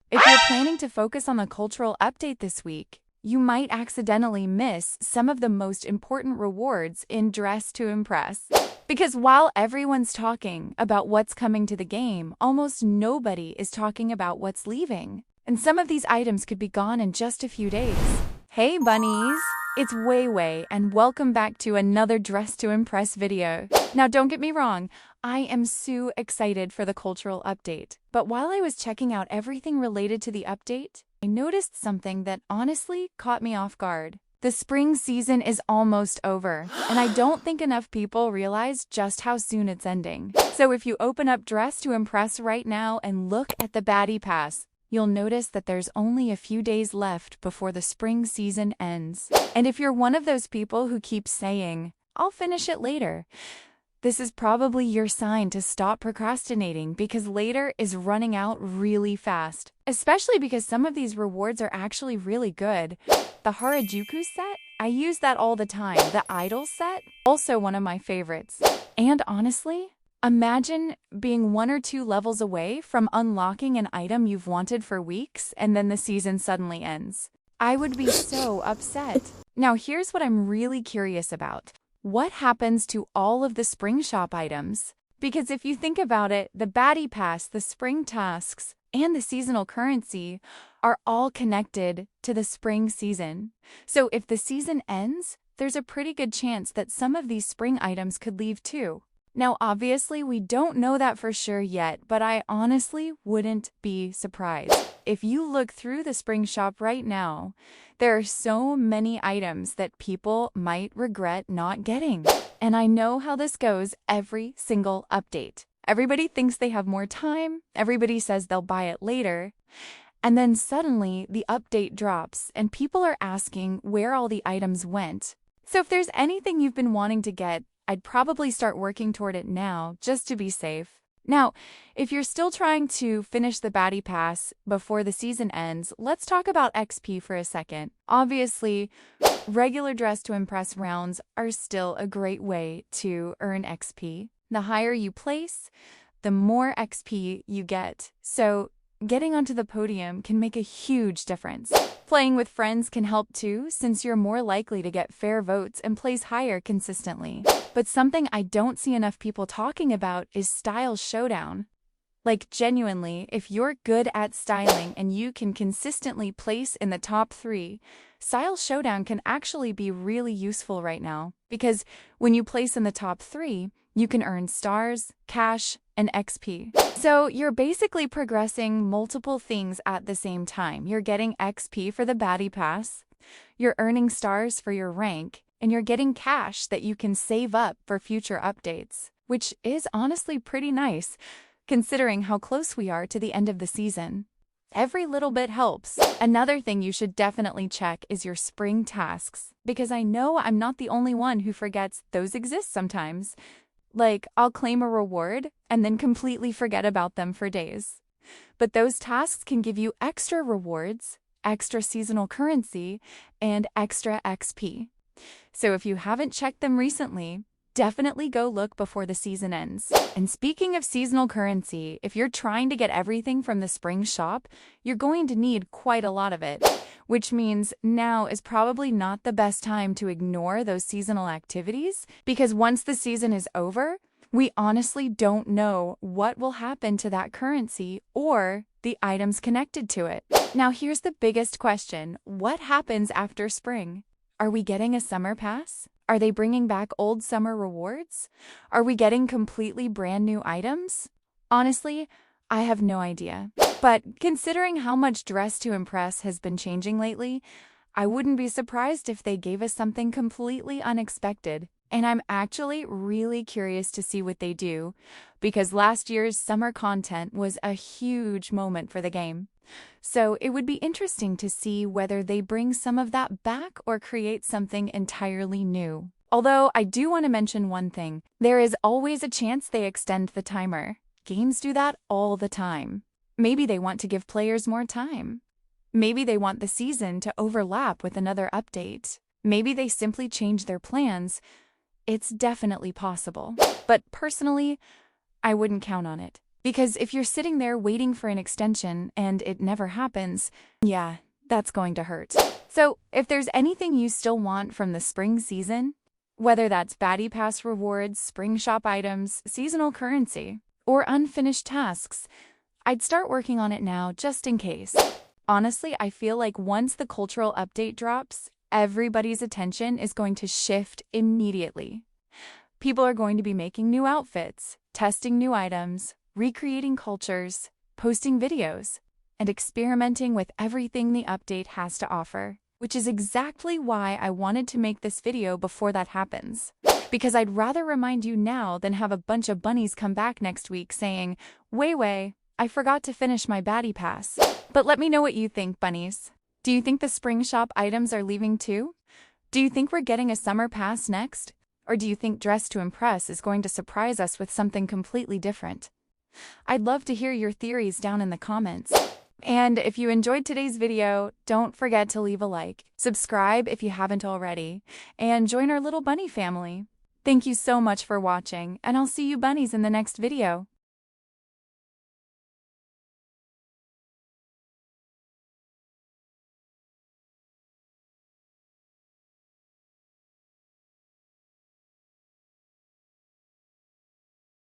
If you're planning to focus on the cultural update this week, you might accidentally miss some of the most important rewards in Dress to Impress. Because while everyone's talking about what's coming to the game, almost nobody is talking about what's leaving. And some of these items could be gone in just a few days. Hey bunnies! It's Weiwei and welcome back to another Dress to Impress video. Now don't get me wrong, I am so excited for the cultural update. But while I was checking out everything related to the update, I noticed something that honestly caught me off guard. The spring season is almost over, and I don't think enough people realize just how soon it's ending. So if you open up Dress to Impress right now and look at the baddie pass, you'll notice that there's only a few days left before the spring season ends. And if you're one of those people who keeps saying, "I'll finish it later," this is probably your sign to stop procrastinating because later is running out really fast. Especially because some of these rewards are actually really good. The Harajuku set? I use that all the time. The Idol set? Also one of my favorites. And honestly, imagine being 1 or 2 levels away from unlocking an item you've wanted for weeks and then the season suddenly ends. I would be so upset. Now here's what I'm really curious about. What happens to all of the spring shop items? Because if you think about it, the baddie pass, the spring tasks, and the seasonal currency are all connected to the spring season. So if the season ends, there's a pretty good chance that some of these spring items could leave too. Now, obviously, we don't know that for sure yet, but I honestly wouldn't be surprised. If you look through the spring shop right now, there are so many items that people might regret not getting. And I know how this goes every single update. Everybody thinks they have more time, everybody says they'll buy it later, and then suddenly the update drops and people are asking where all the items went. So if there's anything you've been wanting to get, I'd probably start working toward it now, just to be safe. Now, if you're still trying to finish the baddie pass before the season ends, let's talk about XP for a second. Obviously, regular Dress to Impress rounds are still a great way to earn XP. The higher you place, the more XP you get. So, getting onto the podium can make a huge difference. Playing with friends can help too, since you're more likely to get fair votes and place higher consistently. But something I don't see enough people talking about is Style Showdown. Like genuinely, if you're good at styling and you can consistently place in the top 3, Style Showdown can actually be really useful right now. Because when you place in the top 3, you can earn stars, cash, and XP. So you're basically progressing multiple things at the same time. You're getting XP for the baddie pass, you're earning stars for your rank, and you're getting cash that you can save up for future updates, which is honestly pretty nice, considering how close we are to the end of the season. Every little bit helps. Another thing you should definitely check is your spring tasks, because I know I'm not the only one who forgets those exist sometimes. Like, I'll claim a reward and then completely forget about them for days. But those tasks can give you extra rewards, extra seasonal currency, and extra XP. So if you haven't checked them recently, definitely go look before the season ends. And speaking of seasonal currency, if you're trying to get everything from the spring shop, you're going to need quite a lot of it, which means now is probably not the best time to ignore those seasonal activities, because once the season is over, we honestly don't know what will happen to that currency or the items connected to it. Now here's the biggest question: what happens after spring? Are we getting a summer pass? Are they bringing back old summer rewards? Are we getting completely brand new items? Honestly, I have no idea. But considering how much Dress to Impress has been changing lately, I wouldn't be surprised if they gave us something completely unexpected. And I'm actually really curious to see what they do, because last year's summer content was a huge moment for the game. So it would be interesting to see whether they bring some of that back or create something entirely new. Although I do want to mention one thing. There is always a chance they extend the timer. Games do that all the time. Maybe they want to give players more time. Maybe they want the season to overlap with another update. Maybe they simply change their plans. It's definitely possible. But personally, I wouldn't count on it. Because if you're sitting there waiting for an extension and it never happens, yeah, that's going to hurt. So if there's anything you still want from the spring season, whether that's Batty Pass rewards, spring shop items, seasonal currency, or unfinished tasks, I'd start working on it now just in case. Honestly, I feel like once the cultural update drops, everybody's attention is going to shift immediately. People are going to be making new outfits, testing new items, recreating cultures, posting videos, and experimenting with everything the update has to offer, which is exactly why I wanted to make this video before that happens. Because I'd rather remind you now than have a bunch of bunnies come back next week saying, weiwei, I forgot to finish my Batty Pass. But let me know what you think, bunnies. Do you think the spring shop items are leaving too? Do you think we're getting a summer pass next? Or do you think Dress to Impress is going to surprise us with something completely different? I'd love to hear your theories down in the comments. And if you enjoyed today's video, don't forget to leave a like, subscribe if you haven't already, and join our little bunny family. Thank you so much for watching, and I'll see you bunnies in the next video.